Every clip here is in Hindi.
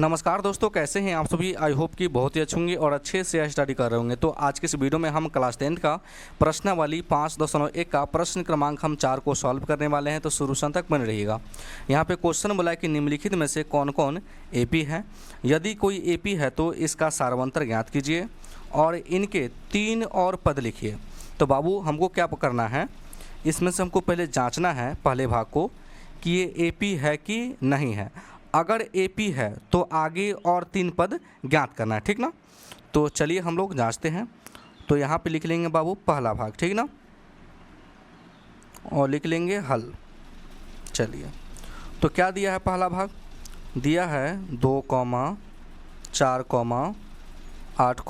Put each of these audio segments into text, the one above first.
नमस्कार दोस्तों, कैसे हैं आप सभी। आई होप कि बहुत ही अच्छे होंगे और अच्छे से स्टडी कर रहे होंगे। तो आज के इस वीडियो में हम क्लास 10 का प्रश्नावली 5.1 का प्रश्न क्रमांक हम 4 को सॉल्व करने वाले हैं। तो शुरू से अंत तक बने रहिएगा। यहाँ पे क्वेश्चन बोला है कि निम्नलिखित में से कौन कौन एपी है। यदि कोई एपी है तो इसका सारवंतर ज्ञात कीजिए और इनके 3 और पद लिखिए। तो बाबू हमको क्या करना है, इसमें से हमको पहले जाँचना है पहले भाग को कि ये एपी है कि नहीं है। अगर एपी है तो आगे और 3 पद ज्ञात करना है, ठीक ना। तो चलिए हम लोग जांचते हैं। तो यहाँ पे लिख लेंगे बाबू पहला भाग, ठीक ना, और लिख लेंगे हल। चलिए, तो क्या दिया है पहला भाग, दिया है 2, 4, 8,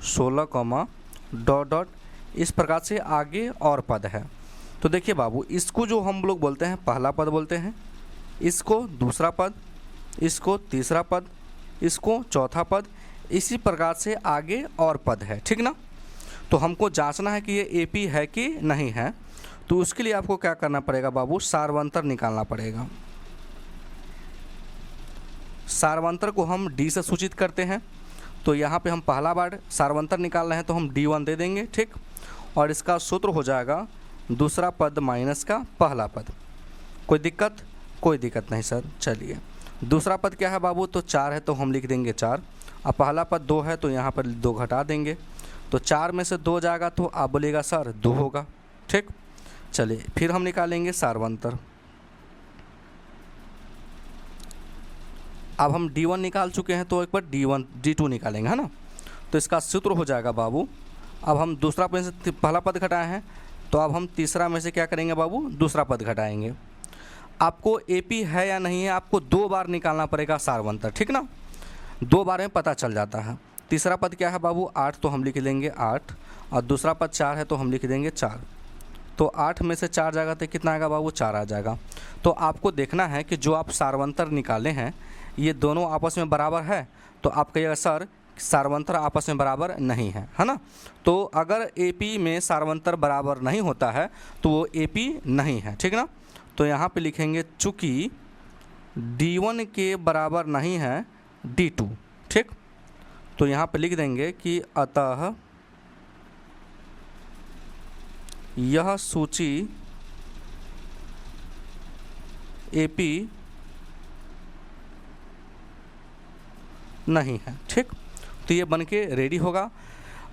16, डॉट डॉट, इस प्रकार से आगे और पद है। तो देखिए बाबू, इसको जो हम लोग बोलते हैं पहला पद बोलते हैं, इसको दूसरा पद, इसको तीसरा पद, इसको चौथा पद, इसी प्रकार से आगे और पद है, ठीक ना। तो हमको जांचना है कि ये एपी है कि नहीं है। तो उसके लिए आपको क्या करना पड़ेगा बाबू, सारवंतर निकालना पड़ेगा। सारवंतर को हम डी से सूचित करते हैं। तो यहाँ पे हम पहला बार सारवंतर निकाल रहे हैं तो हम D1 दे देंगे, ठीक। और इसका सूत्र हो जाएगा दूसरा पद माइनस का पहला पद। कोई दिक्कत? कोई दिक्कत नहीं सर। चलिए, दूसरा पद क्या है बाबू, तो 4 है तो हम लिख देंगे 4। अब पहला पद 2 है तो यहाँ पर 2 घटा देंगे। तो 4 में से 2 जाएगा तो आप बोलिएगा सर 2 होगा, ठीक। चलिए, फिर हम निकालेंगे सारवंतर। अब हम D1 निकाल चुके हैं तो एक बार D2 निकालेंगे, है ना। तो इसका सूत्र हो जाएगा बाबू, अब हम दूसरा पद से पहला पद घटाए हैं तो अब हम तीसरा में से क्या करेंगे बाबू, दूसरा पद घटाएंगे। आपको एपी है या नहीं है, आपको 2 बार निकालना पड़ेगा सारवंतर, ठीक ना। 2 बार में पता चल जाता है। तीसरा पद क्या है बाबू, 8, तो हम लिख लेंगे 8, और दूसरा पद 4 है तो हम लिख देंगे 4। तो 8 में से 4 जाएगा तो कितना आएगा बाबू, 4 आ जाएगा। तो आपको देखना है कि जो आप सारवंतर निकाले हैं ये दोनों आपस में बराबर है। तो आप कहिएगा सर सारवंतर आपस में बराबर नहीं है ना। तो अगर एपी में सारवंतर बराबर नहीं होता है तो वो एपी नहीं है, ठीक ना। तो यहाँ पे लिखेंगे चूँकि D1 के बराबर नहीं है D2, ठीक। तो यहाँ पे लिख देंगे कि अतः यह सूची एपी नहीं है, ठीक। तो ये बन के रेडी होगा।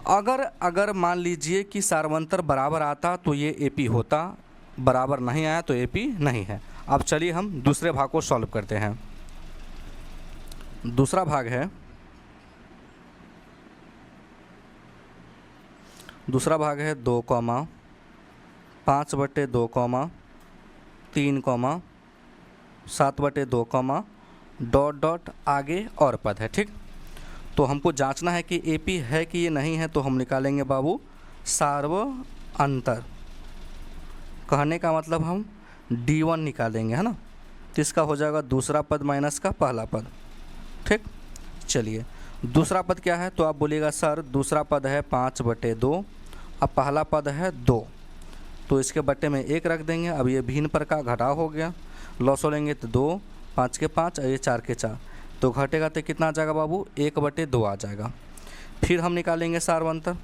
अगर मान लीजिए कि सारवंतर बराबर आता तो ये एपी होता, बराबर नहीं आया तो एपी नहीं है। अब चलिए हम दूसरे भाग को सॉल्व करते हैं। दूसरा भाग है, दूसरा भाग है 2, 5/2, 3, 7/2, डॉट डॉट, आगे और पद है, ठीक। तो हमको जांचना है कि एपी है कि ये नहीं है। तो हम निकालेंगे बाबू सार्वअंतर। कहने का मतलब हम D1 निकालेंगे, है ना। तो इसका हो जाएगा दूसरा पद माइनस का पहला पद, ठीक। चलिए, दूसरा पद क्या है तो आप बोलिएगा सर दूसरा पद है 5/2, अब पहला पद है 2, तो इसके बट्टे में 1 रख देंगे। अब ये भिन्न पर का घटाव हो गया, लॉस हो लेंगे तो 2, 5 के 5 और ये 4 के 4, तो घटेगा तो कितना आ जाएगा बाबू, 1/2 आ जाएगा। फिर हम निकालेंगे सारवंतर।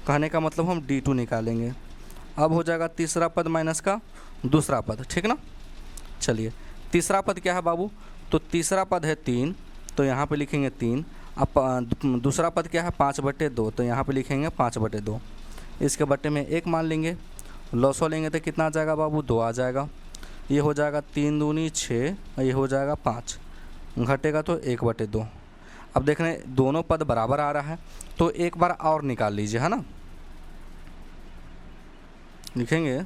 कहने का मतलब हम D2 निकालेंगे। अब हो जाएगा तीसरा पद माइनस का दूसरा पद, ठीक ना। चलिए, तीसरा पद क्या है बाबू, तो तीसरा पद है 3, तो यहाँ पे लिखेंगे 3। अब दूसरा पद क्या है 5/2, तो यहाँ पे लिखेंगे 5/2। इसके बट्टे में 1 मान लेंगे, लॉस हो लेंगे तो कितना आ जाएगा बाबू, 2 आ जाएगा। ये हो जाएगा 3 दूनी 6, और ये हो जाएगा 5, घटेगा तो 1/2। अब देख रहे हैं दोनों पद बराबर आ रहा है, तो एक बार और निकाल लीजिए, है ना। लिखेंगे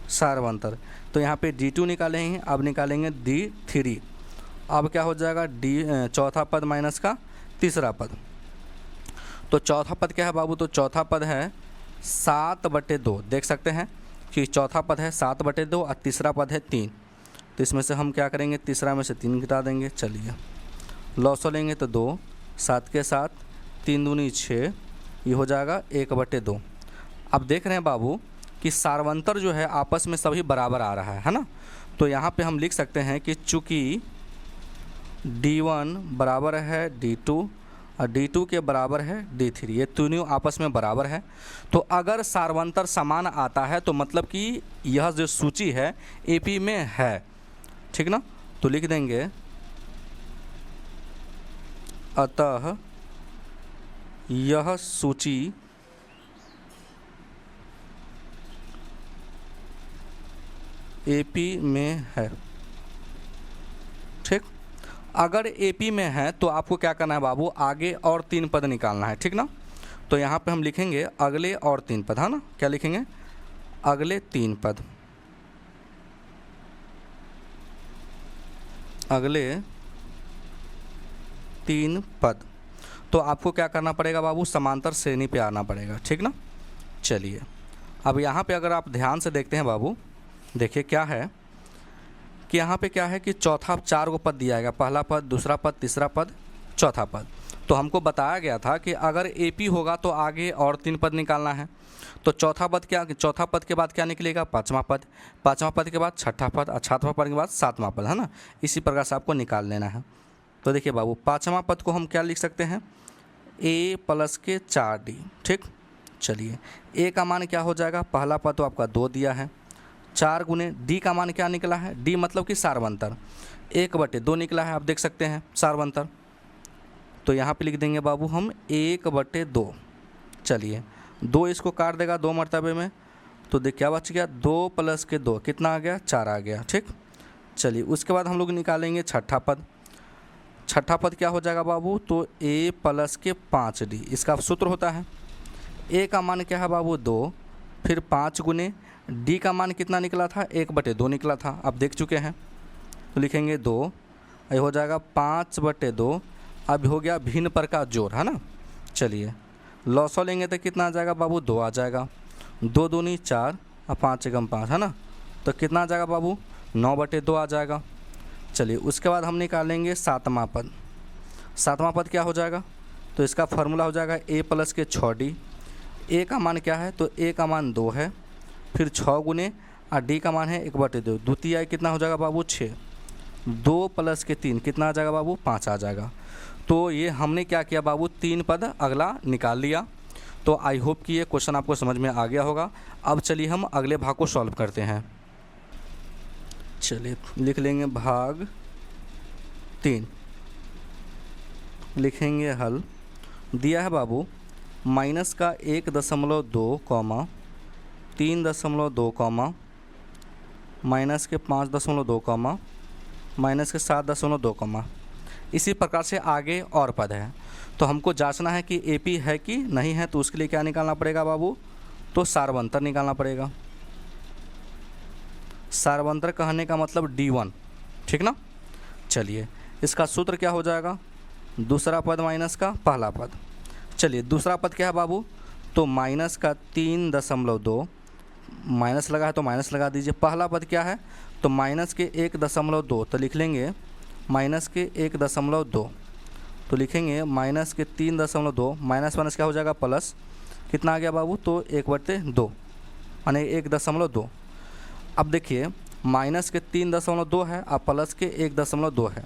सारवंतर। तो यहाँ पे D2 निकाले हैं, अब निकालेंगे D3। अब क्या हो जाएगा, चौथा पद माइनस का तीसरा पद। तो चौथा पद क्या है बाबू, तो चौथा पद है 7/2। देख सकते हैं कि चौथा पद है 7/2 और तीसरा पद है 3। तो इसमें से हम क्या करेंगे, तीसरा में से 3 घटा देंगे। चलिए, लॉस हो लेंगे तो 2, 7 के 7, 3 दूनी 6, ये हो जाएगा 1/2। अब देख रहे हैं बाबू कि सार्वंतर जो है आपस में सभी बराबर आ रहा है ना। तो यहाँ पे हम लिख सकते हैं कि चूँकि D1 बराबर है D2 और D2 के बराबर है D3, ये तीनों आपस में बराबर है। तो अगर सार्वंतर समान आता है तो मतलब कि यह जो सूची है AP में है, ठीक ना। तो लिख देंगे अतः यह सूची AP में है, ठीक। अगर AP में है तो आपको क्या करना है बाबू, आगे और 3 पद निकालना है, ठीक ना। तो यहाँ पे हम लिखेंगे अगले और 3 पद, है ना। क्या लिखेंगे, अगले 3 पद, अगले 3 पद। तो आपको क्या करना पड़ेगा बाबू, समांतर श्रेणी पे आना पड़ेगा, ठीक ना। चलिए अब यहाँ पे अगर आप ध्यान से देखते हैं बाबू, देखिए क्या है कि यहाँ पे क्या है कि चौथा 4 को पद दिया गया, पहला पद, दूसरा पद, तीसरा पद, चौथा पद। तो हमको बताया गया था कि अगर AP होगा तो आगे और 3 पद निकालना है। तो चौथा पद के बाद क्या निकलेगा, 5वां पद, 5वां पद के बाद 6ठा पद और 6ठवां पद के बाद 7वां पद, है ना। इसी प्रकार से आपको निकाल लेना है। तो देखिए बाबू, 5वां पद को हम क्या लिख सकते हैं, A + के 4D, ठीक। चलिए A का मान क्या हो जाएगा, पहला पद तो आपका 2 दिया है, 4 गुने D का मान क्या निकला है, D मतलब कि सार्वंतर 1/2 निकला है, आप देख सकते हैं सार्वंतर। तो यहाँ पे लिख देंगे बाबू हम 1/2। चलिए 2 इसको काट देगा 2 मर्तबे में, तो देख क्या बच गया, 2 + के 2 कितना आ गया, 4 आ गया, ठीक। चलिए उसके बाद हम लोग निकालेंगे 6ठा पद। 6ठा पद क्या हो जाएगा बाबू, तो A + के 5D, इसका सूत्र होता है A का मान क्या है बाबू 2, फिर 5 गुने D का मान कितना निकला था, 1/2 निकला था, आप देख चुके हैं। तो लिखेंगे 2, ये हो जाएगा 5/2। अब हो गया भिन्न पर का जोड़, है ना। चलिए लॉसो लेंगे तो कितना आ जाएगा बाबू, 2 आ जाएगा, 2 दूनी 4 और 5 एकम 5, है ना। तो कितना आ जाएगा बाबू, 9/2 आ जाएगा। चलिए उसके बाद हम निकालेंगे 7वां पद। 7वां पद क्या हो जाएगा, तो इसका फार्मूला हो जाएगा A + के 6D। A का मान क्या है, तो A का मान 2 है, फिर 6 गुने और D का मान है 1/2, द्वितीय कितना हो जाएगा बाबू 6, 2 + के 3 कितना आ जाएगा बाबू, 5 आ जाएगा। तो ये हमने क्या किया बाबू, 3 पद अगला निकाल लिया। तो आई होप कि ये क्वेश्चन आपको समझ में आ गया होगा। अब चलिए हम अगले भाग को सॉल्व करते हैं। चलिए लिख लेंगे भाग 3, लिखेंगे हल। दिया है बाबू माइनस का 1.2 कॉमा 3.2 कॉमा माइनस के 5.2 कॉमा माइनस के 7.2 कॉमा। इसी प्रकार से आगे और पद है। तो हमको जांचना है कि AP है कि नहीं है, तो उसके लिए क्या निकालना पड़ेगा बाबू, तो सार्वंतर निकालना पड़ेगा। सार्वंतर कहने का मतलब D1, ठीक ना। चलिए इसका सूत्र क्या हो जाएगा, दूसरा पद माइनस का पहला पद। चलिए दूसरा पद क्या है बाबू, तो माइनस का 3.2, माइनस लगा है तो माइनस लगा दीजिए। पहला पद क्या है, तो माइनस के 1.2, तो लिख लेंगे माइनस के 1.2, तो लिखेंगे माइनस के 3.2, माइनस माइनस क्या हो जाएगा प्लस, कितना आ गया बाबू, तो 1/2 माने 1.2। अब देखिए माइनस के 3.2 है और प्लस के 1.2 है,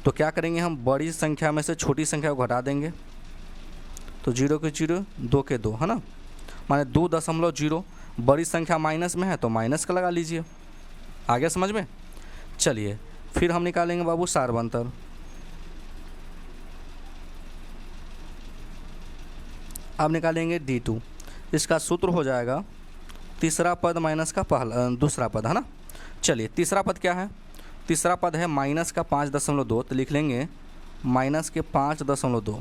तो क्या करेंगे हम, बड़ी संख्या में से छोटी संख्या को घटा देंगे। तो 0 के 0, 2 के 2, है ना, माने 2.0। बड़ी संख्या माइनस में है तो माइनस का लगा लीजिए। आ गया समझ में। चलिए फिर हम निकालेंगे बाबू सार्वंतर। अब निकालेंगे D2, इसका सूत्र हो जाएगा तीसरा पद माइनस का दूसरा पद, है ना। चलिए तीसरा पद क्या है, तीसरा पद है माइनस का 5.2, तो लिख लेंगे माइनस के 5.2।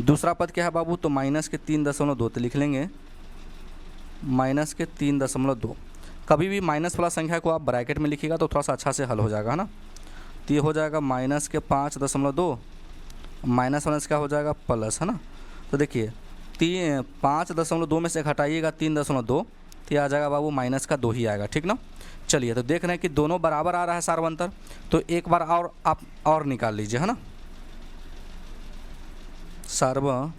दूसरा पद क्या है बाबू, तो माइनस के 3.2, तो लिख लेंगे माइनस के 3.2। कभी भी माइनस वाला संख्या को आप ब्रैकेट में लिखिएगा तो थोड़ा सा अच्छा से हल हो जाएगा, है ना। तो ये हो जाएगा माइनस के 5.2, माइनस माइनस क्या हो जाएगा प्लस, है ना। तो देखिए 5.2 में से घटाइएगा 3.2, तो ये आ जाएगा बाबू माइनस का 2 ही आएगा, ठीक ना। चलिए तो देख रहे हैं कि दोनों बराबर आ रहा है सार्वंतर, तो एक बार और आप और निकाल लीजिए, है ना। सार्वंतर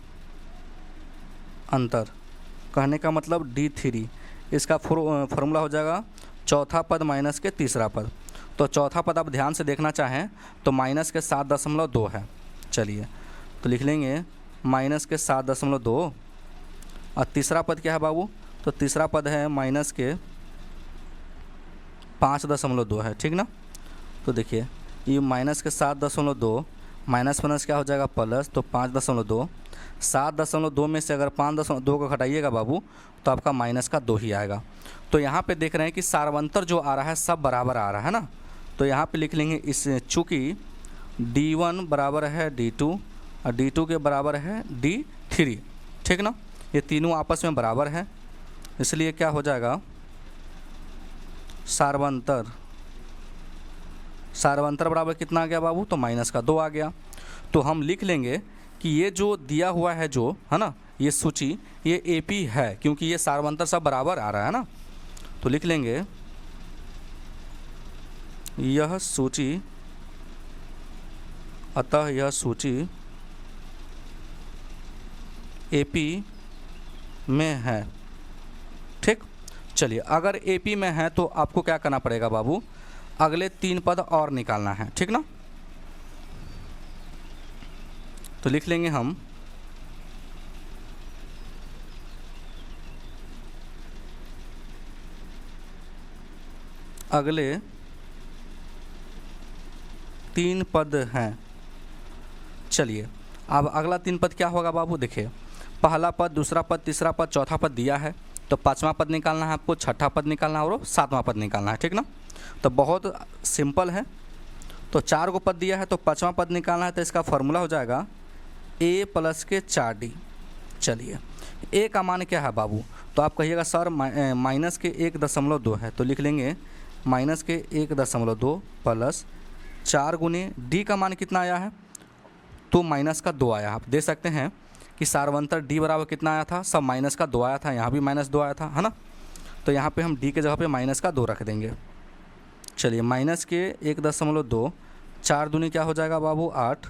कहने का मतलब D3, इसका फॉर्मूला हो जाएगा चौथा पद माइनस के तीसरा पद। तो चौथा पद आप ध्यान से देखना चाहें तो माइनस के 7.2 है। चलिए तो लिख लेंगे माइनस के 7.2 और तीसरा पद क्या है बाबू, तो तीसरा पद है माइनस के 5.2 है, ठीक ना। तो देखिए ये माइनस के 7.2 माइनस माइनस क्या हो जाएगा प्लस, तो 5.2, 7.2 में से अगर 5.2 को घटाइएगा बाबू तो आपका माइनस का 2 ही आएगा। तो यहाँ पे देख रहे हैं कि सार्वंतर जो आ रहा है सब बराबर आ रहा है ना, तो यहाँ पे लिख लेंगे इस चूँकि D1 बराबर है D2 और D2 के बराबर है D3, ठीक ना। ये तीनों आपस में बराबर है, इसलिए क्या हो जाएगा सार्वंतर बराबर कितना आ गया बाबू, तो माइनस का 2 आ गया। तो हम लिख लेंगे कि ये जो दिया हुआ है जो है ना ये सूची ये AP है, क्योंकि ये सार्वंतर सब बराबर आ रहा है ना। तो लिख लेंगे यह सूची, अतः यह सूची AP में है, ठीक। चलिए अगर AP में है तो आपको क्या करना पड़ेगा बाबू, अगले 3 पद और निकालना है, ठीक ना। तो लिख लेंगे हम अगले 3 पद हैं। चलिए अब अगला 3 पद क्या होगा बाबू, देखिए पहला पद, दूसरा पद, तीसरा पद, चौथा पद दिया है, तो 5वां पद निकालना है आपको, छठा पद निकालना है और 7वां पद निकालना है, ठीक ना। तो बहुत सिंपल है। तो 4 को पद दिया है तो 5वां पद निकालना है, तो इसका फॉर्मूला हो जाएगा A प्लस के 4D। चलिए A का मान क्या है बाबू, तो आप कहिएगा सर माइनस के 1.2 है, तो लिख लेंगे माइनस के 1.2 प्लस 4 गुने D का मान कितना आया है, तो माइनस का 2 आया। आप देख सकते हैं कि सार्वंतर D बराबर कितना आया था, सब माइनस का 2 आया था, यहाँ भी -2 आया था, है ना। तो यहाँ पे हम D के जगह पे माइनस का 2 रख देंगे। चलिए माइनस के 1.2, 4 दूनी क्या हो जाएगा बाबू 8,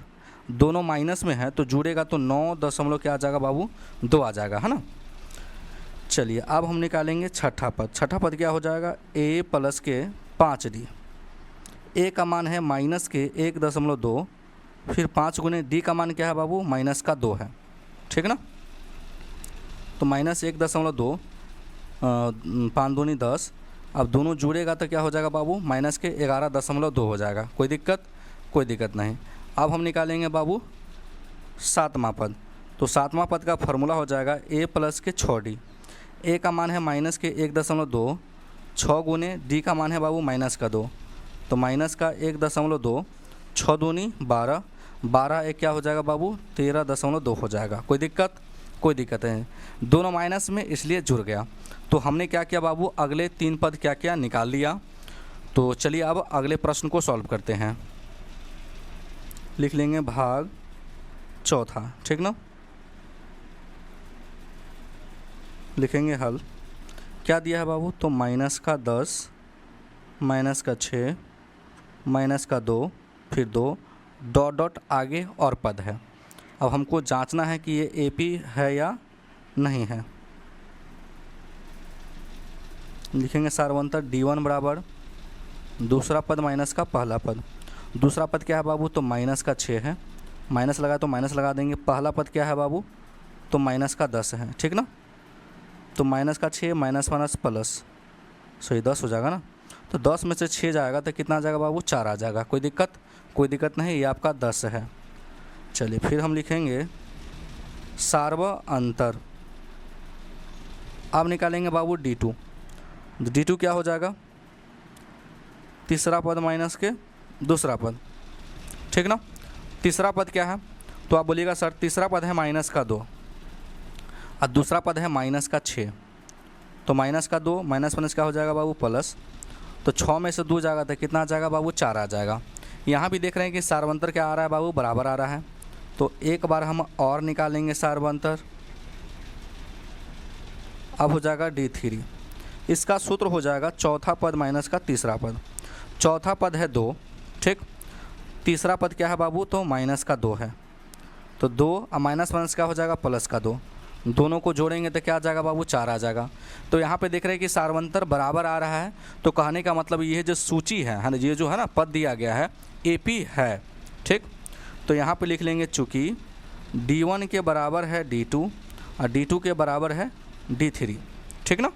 दोनों माइनस में है तो जुड़ेगा तो 9 क्या आ जाएगा बाबू 2 आ जाएगा, है ना। चलिए अब हम निकालेंगे छठा पद। छठा पद क्या हो जाएगा A प्लस के 5D। A का मान है माइनस के 1.2, फिर 5 गुने D का मान क्या है बाबू माइनस का 2 है, ठीक ना। तो माइनस 1.2 5 दूनी 10, अब दोनों जुड़ेगा तो क्या हो जाएगा बाबू माइनस के 11.2 हो जाएगा। कोई दिक्कत नहीं। अब हम निकालेंगे बाबू 7वां पद। तो 7वां पद का फॉर्मूला हो जाएगा A प्लस के 6D। A का मान है माइनस के 1.2, 6 गुने D का मान है बाबू माइनस का 2, तो माइनस का 1.2, 6 दूनी 12, 12 एक क्या हो जाएगा बाबू 13.2 हो जाएगा। कोई दिक्कत है, दोनों माइनस में इसलिए जुड़ गया। तो हमने क्या किया बाबू अगले 3 पद क्या निकाल लिया। तो चलिए अब अगले प्रश्न को सॉल्व करते हैं। लिख लेंगे भाग चौथा, ठीक ना। लिखेंगे हल, क्या दिया है बाबू, तो माइनस का 10, माइनस का 6, माइनस का 2, फिर 2 डॉट आगे और पद है। अब हमको जांचना है कि ये AP है या नहीं है। लिखेंगे सार्वंतर D1 बराबर दूसरा पद माइनस का पहला पद। दूसरा पद क्या है बाबू, तो माइनस का 6 है, माइनस लगा तो माइनस लगा देंगे। पहला पद क्या है बाबू, तो माइनस का 10 है, ठीक ना। तो माइनस का 6 माइनस माइनस प्लस, सही 10 हो जाएगा ना। तो 10 में से 6 जाएगा तो कितना आ जाएगा बाबू 4 आ जाएगा। कोई दिक्कत नहीं, ये आपका 10 है। चलिए फिर हम लिखेंगे सार्वअंतर। अब निकालेंगे बाबू D2। D2 क्या हो जाएगा, तीसरा पद माइनस के दूसरा पद, ठीक ना। तीसरा पद क्या है, तो आप बोलिएगा सर तीसरा पद है माइनस का 2 और दूसरा पद है माइनस का 6, तो माइनस का 2 माइनस माइनस क्या हो जाएगा बाबू प्लस, तो 6 में से 2 जाएगा तो कितना आ जाएगा बाबू 4 आ जाएगा। यहाँ भी देख रहे हैं कि सार्वंतर क्या आ रहा है बाबू बराबर आ रहा है। तो एक बार हम और निकालेंगे सार्वंतर, अब हो जाएगा D3। इसका सूत्र हो जाएगा चौथा पद माइनस का तीसरा पद। चौथा पद है 2, ठीक। तीसरा पद क्या है बाबू, तो माइनस का 2 है, तो 2 और माइनस माइनस क्या हो जाएगा प्लस का 2, दोनों को जोड़ेंगे तो क्या आ जाएगा बाबू, 4 आ जाएगा। तो यहाँ पे देख रहे हैं कि सार्वंतर बराबर आ रहा है, तो कहने का मतलब ये जो सूची है ना, ये जो है ना पद दिया गया है AP है, ठीक। तो यहाँ पे लिख लेंगे चूँकि D1 के बराबर है D2 और D2 के बराबर है D3, ठीक ना।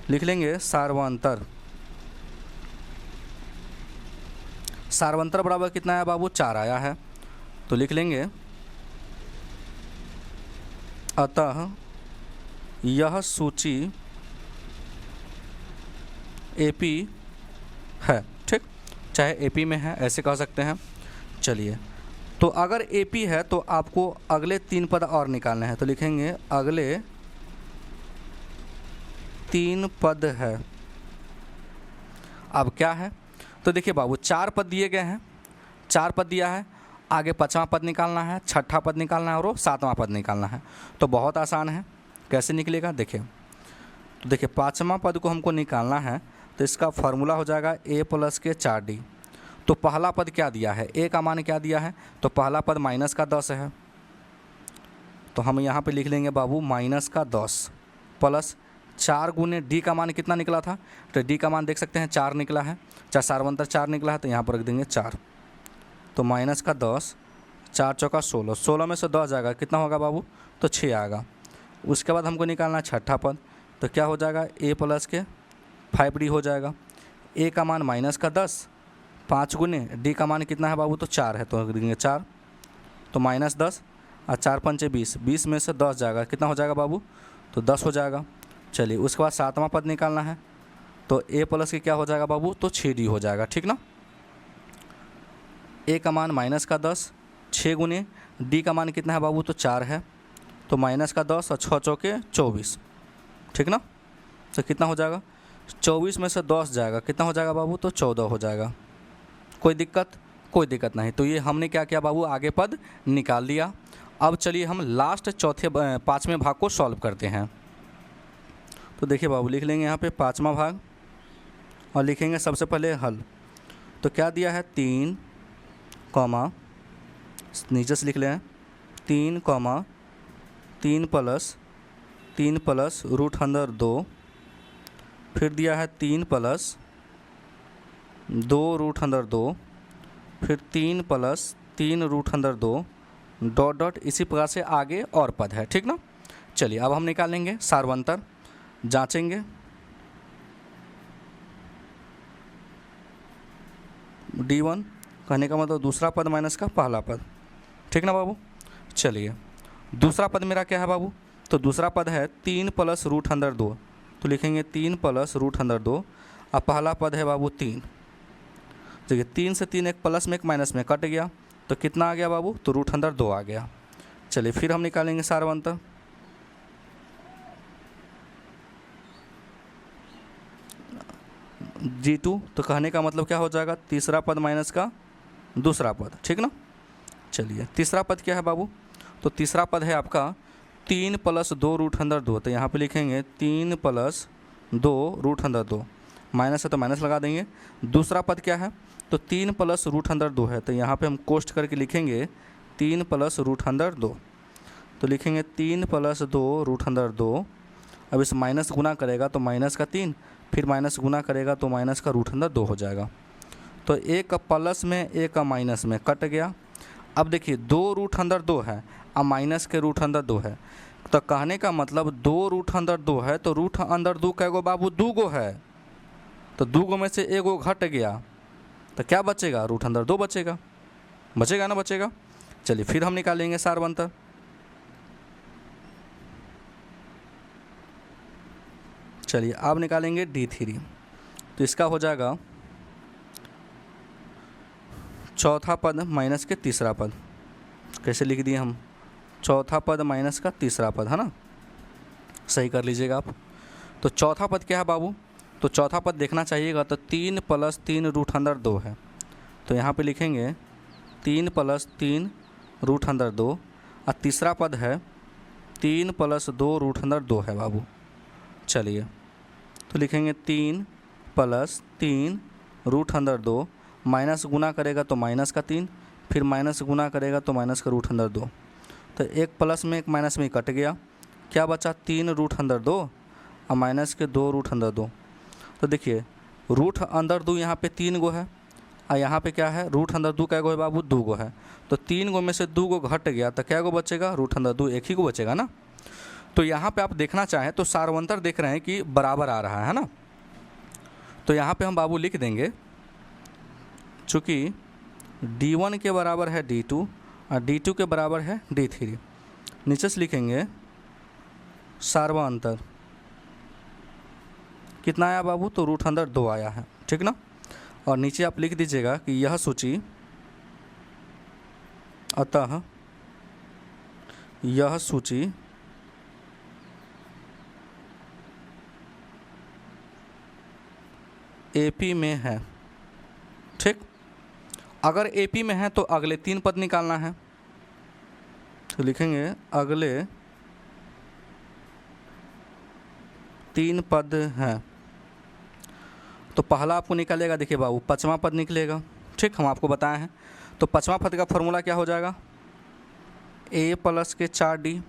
लिख लेंगे सार्वंतर, सार्वंतर बराबर कितना है बाबू, 4 आया है। तो लिख लेंगे अतः यह सूची AP है, ठीक। चाहे AP में है ऐसे कह सकते हैं। चलिए, तो अगर AP है तो आपको अगले 3 पद और निकालने हैं। तो लिखेंगे अगले 3 पद है। अब क्या है, तो देखिए बाबू 4 पद दिए गए हैं, 4 पद दिया है, आगे 5वां पद निकालना है, 6ठा पद निकालना है और 7वां पद निकालना है। तो बहुत आसान है, कैसे निकलेगा देखिए। तो देखिए 5वां पद को हमको निकालना है, तो इसका फार्मूला हो जाएगा A + के 4D। तो पहला पद क्या दिया है, A का मान क्या दिया है, तो पहला पद -10 है। तो हम यहाँ पे लिख लेंगे बाबू -10 प्लस 4 गुने D का मान कितना निकला था, तो D का मान देख सकते हैं 4 निकला है, चाहे सार्वंतर 4 निकला है, तो यहाँ पर रख देंगे 4। तो -10, 4 चौका 16, 16 में से 10 जाएगा, कितना होगा बाबू, तो 6 आएगा। उसके बाद हमको निकालना है 6ठा पद, तो क्या हो जाएगा A + के 5D हो जाएगा। A का मान -10, 5 गुने D का मान कितना है बाबू, तो 4 है, तो रख देंगे 4। तो -10 और 4 पंचे 20, 20 में से 10 जाएगा, कितना हो जाएगा बाबू, तो 10 हो जाएगा। चलिए, उसके बाद 7वां पद निकालना है, तो A + के क्या हो जाएगा बाबू, तो 6D हो जाएगा, ठीक ना। A का मान -10, 6 गुने D का मान कितना है बाबू, तो 4 है, तो -10 और 6 चौके 24, ठीक ना। तो कितना हो जाएगा, 24 में से 10 जाएगा, कितना हो जाएगा बाबू, तो 14 हो जाएगा। कोई दिक्कत, कोई दिक्कत नहीं। तो ये हमने क्या किया बाबू, आगे पद निकाल लिया। अब चलिए हम लास्ट 5वें भाग को सॉल्व करते हैं। तो देखिए बाबू, लिख लेंगे यहाँ पे 5वां भाग और लिखेंगे सबसे पहले हल। तो क्या दिया है, 3, नीचे से लिख लें 3, 3 + 3 + √2, फिर दिया है 3 + 2 √2, फिर 3 + 3 √2 ... इसी प्रकार से आगे और पद है, ठीक ना। चलिए, अब हम निकालेंगे सार्वंतर, जांचेंगे। D1 कहने का मतलब दूसरा पद माइनस का पहला पद, ठीक ना बाबू। चलिए, दूसरा पद मेरा क्या है बाबू, तो दूसरा पद है 3 + √2, तो लिखेंगे 3 + √2 और पहला पद है बाबू 3। देखिए 3 से 3 एक प्लस में एक माइनस में कट गया, तो कितना आ गया बाबू, तो √2 आ गया। चलिए, फिर हम निकालेंगे सार्वंतर। G2, तो कहने का मतलब क्या हो जाएगा, तीसरा पद माइनस का दूसरा पद, ठीक ना। चलिए, तीसरा पद क्या है बाबू, तो तीसरा पद है आपका 3 + 2 √2, तो यहाँ पे लिखेंगे 3 + 2 √2, माइनस है तो माइनस लगा देंगे। दूसरा पद क्या है, तो 3 + √2 है, तो यहाँ पे हम कोष्ट करके लिखेंगे 3 + √2, तो लिखेंगे 3 + 2 √2। अब इस माइनस गुना करेगा तो माइनस का 3, फिर माइनस गुना करेगा तो माइनस का √2 हो जाएगा। तो एक का प्लस में एक का माइनस में कट गया। अब देखिए 2 √2 है और माइनस के √2 है, तो कहने का मतलब 2 √2 है, तो √2 कैगो बाबू, 2 गो है, तो 2 गो में से 1 गो घट गया, तो क्या बचेगा, √2 बचेगा, बचेगा ना, बचेगा। चलिए, फिर हम निकालेंगे सार्वंतर। चलिए, अब निकालेंगे D3, तो इसका हो जाएगा चौथा पद माइनस के तीसरा पद। कैसे लिख दिए हम, चौथा पद माइनस का तीसरा पद, है ना, सही कर लीजिएगा आप। तो चौथा पद क्या है बाबू, तो चौथा पद देखना चाहिएगा, तो 3 + 3 √2 है, तो यहाँ पे लिखेंगे 3 + 3 √2 और तीसरा पद है 3 + 2 √2 है बाबू। चलिए, तो लिखेंगे 3 + 3 √2, माइनस गुना करेगा तो माइनस का 3, फिर माइनस गुना करेगा तो माइनस का √2, तो एक प्लस में एक माइनस में कट गया, क्या बचा 3 रूट अंदर 2 और माइनस के 2 रूट अंदर 2। तो देखिए रूट अंदर 2 यहाँ पे 3 गो है और यहाँ पे क्या है रूट अंदर 2 कै गो है बाबू 2 गो है। तो 3 गो में से 2 गो घट गया तो क्या गो बचेगा रूट अंदर 2 एक ही को बचेगा ना। तो यहाँ पे आप देखना चाहें तो सार्वंतर देख रहे हैं कि बराबर आ रहा है ना। तो यहाँ पे हम बाबू लिख देंगे चूँकि D1 के बराबर है D2 और D2 के बराबर है D3। नीचे से लिखेंगे सार्वंतर कितना आया बाबू तो रूट अंदर 2 आया है, ठीक ना। और नीचे आप लिख दीजिएगा कि यह सूची अतः यह सूची AP में है, ठीक। अगर AP में है तो अगले 3 पद निकालना है। तो लिखेंगे अगले 3 पद हैं। तो पहला आपको निकलेगा देखिए बाबू 5वां पद निकलेगा, ठीक, हम आपको बताए हैं। तो 5वां पद का फॉर्मूला क्या हो जाएगा A प्लस के 4D,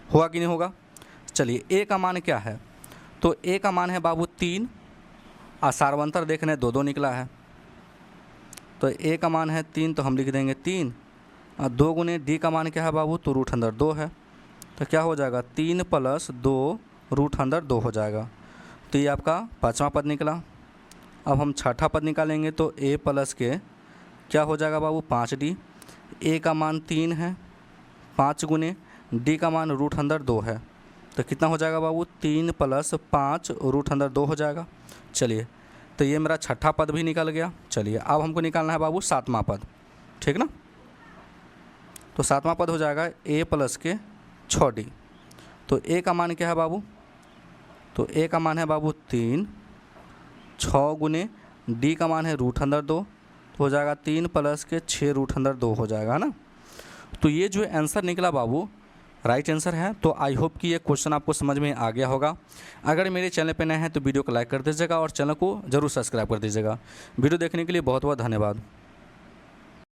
होगा कि नहीं होगा। चलिए A का मान क्या है तो A का मान है बाबू 3 और सार्वंतर देखने 2 निकला है। तो A का मान है 3 तो हम लिख देंगे 3 और 2 गुने D का मान क्या है बाबू तो रूट अंदर 2 है। तो क्या हो जाएगा 3 प्लस 2 रूट अंदर 2 हो जाएगा। तो ये आपका 5वां पद निकला। अब हम 6ठा पद निकालेंगे तो A प्लस के क्या हो जाएगा बाबू 5D। A का मान 3 है, 5 गुने D का मान रूट अंदर 2 है। तो कितना हो जाएगा बाबू 3 प्लस 5 रूट अंदर 2 हो जाएगा। चलिए तो ये मेरा 6ठा पद भी निकल गया। चलिए अब हमको निकालना है बाबू 7वां पद, ठीक ना। तो 7वां पद हो जाएगा A प्लस के 6D। तो A का मान क्या है बाबू तो A का मान है बाबू 3, 6 गुने D का मान है रूट अंदर 2 तो हो जाएगा 3 प्लस के 6 रूट अंदर 2 हो जाएगा ना। तो ये जो आंसर निकला बाबू राइट आंसर है। तो आई होप कि ये क्वेश्चन आपको समझ में आ गया होगा। अगर मेरे चैनल पर नए हैं तो वीडियो को लाइक कर दीजिएगा और चैनल को जरूर सब्सक्राइब कर दीजिएगा। वीडियो देखने के लिए बहुत बहुत धन्यवाद।